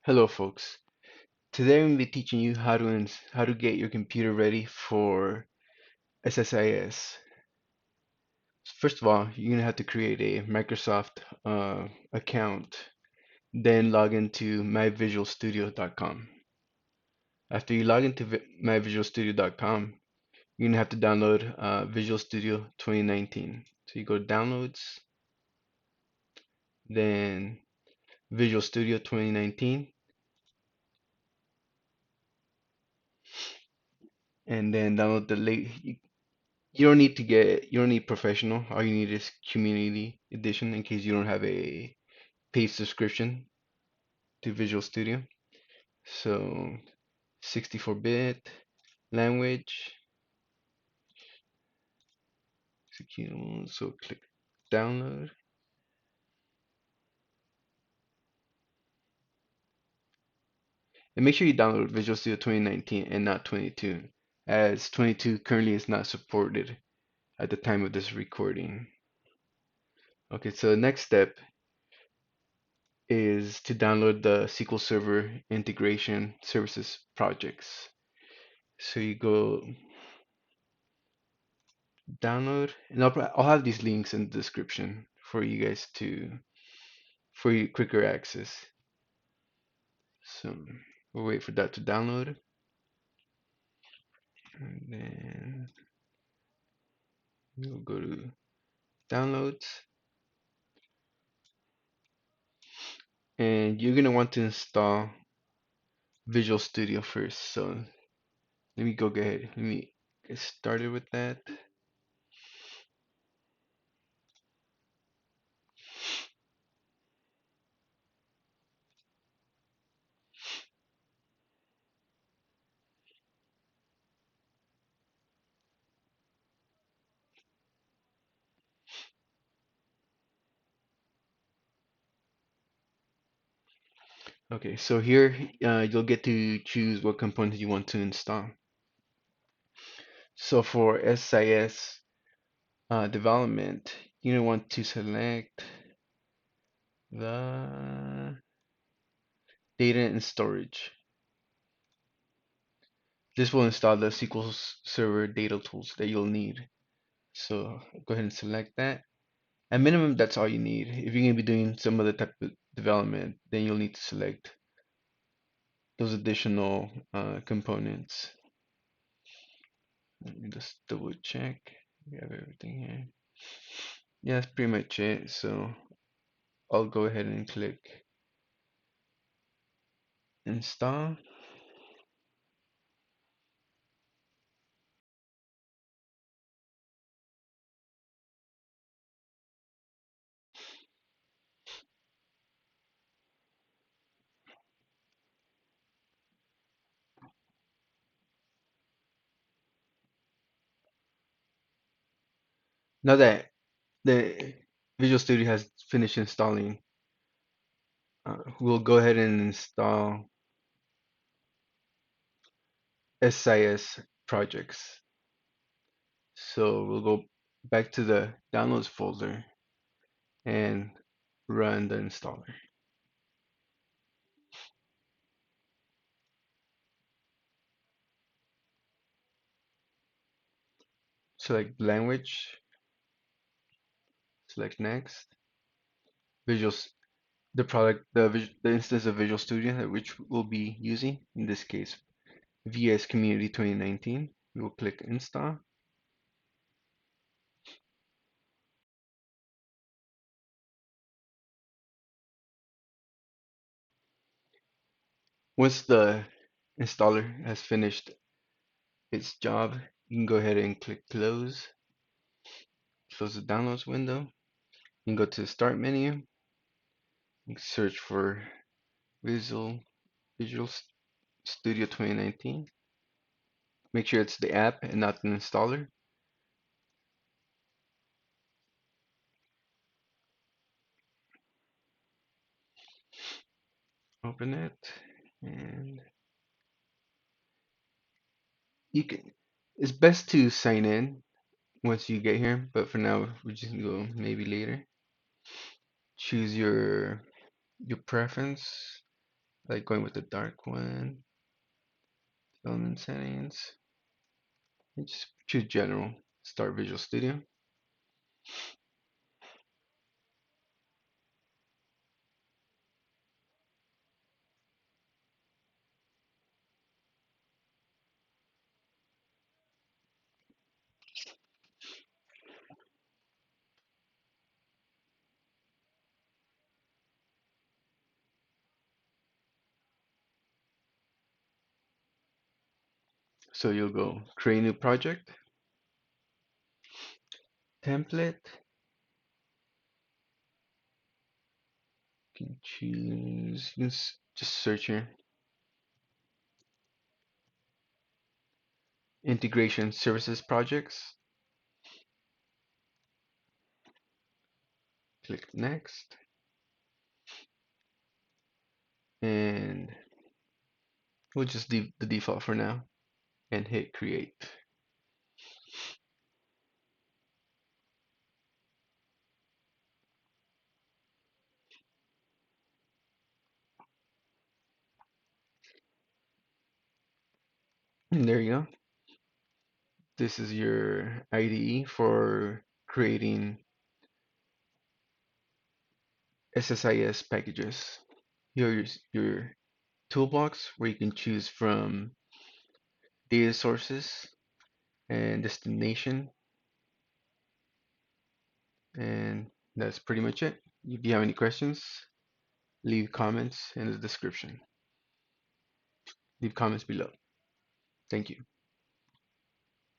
Hello, folks. Today I'm going to be teaching you how to get your computer ready for SSIS. First of all, you're gonna have to create a Microsoft account, then log into myvisualstudio.com. After you log into myvisualstudio.com, you're gonna have to download Visual Studio 2019. So you go to Downloads, then Visual Studio 2019, and then download the late. You don't need professional. All you need is community edition in case you don't have a paid subscription to Visual Studio. So 64-bit language, executable. So click download and make sure you download Visual Studio 2019 and not 22, as 22 currently is not supported at the time of this recording. Okay, so the next step is to download the SQL Server integration services projects. So you go download, and I'll have these links in the description for you guys to for you quicker access. So we'll wait for that to download, and then we'll go to downloads, and you're gonna want to install Visual Studio first. So let me go ahead. Let me get started with that. Okay, so here you'll get to choose what components you want to install. So for SSIS development, you want to select the data and storage. This will install the SQL Server data tools that you'll need. So go ahead and select that. At minimum, that's all you need. If you're going to be doing some other type of development, then you'll need to select those additional components. Let me just double check. We have everything here. Yeah, that's pretty much it. So I'll go ahead and click install. Now that the Visual Studio has finished installing, we'll go ahead and install SSIS projects. So we'll go back to the downloads folder and run the installer. Select language, select next. Visuals, the instance of Visual Studio that which we'll be using, in this case, VS Community 2019. We will click install. Once the installer has finished its job, you can go ahead and click close. Close the downloads window. You can go to the start menu and search for Visual Studio 2019. Make sure it's the app and not an installer. Open it, and you can. It's best to sign in once you get here, but for now we're just gonna go maybe later. Choose your preference. like going with the dark one, element settings, and just choose general, start Visual Studio. So you'll go create new project, template, you can choose, you can just search here, integration services projects, click next, and we'll just leave the default for now and hit create. And there you go. This is your IDE for creating SSIS packages. Here's your toolbox where you can choose from data sources and destination, and that's pretty much it. If you have any questions, leave comments in the description. Leave comments below. Thank you.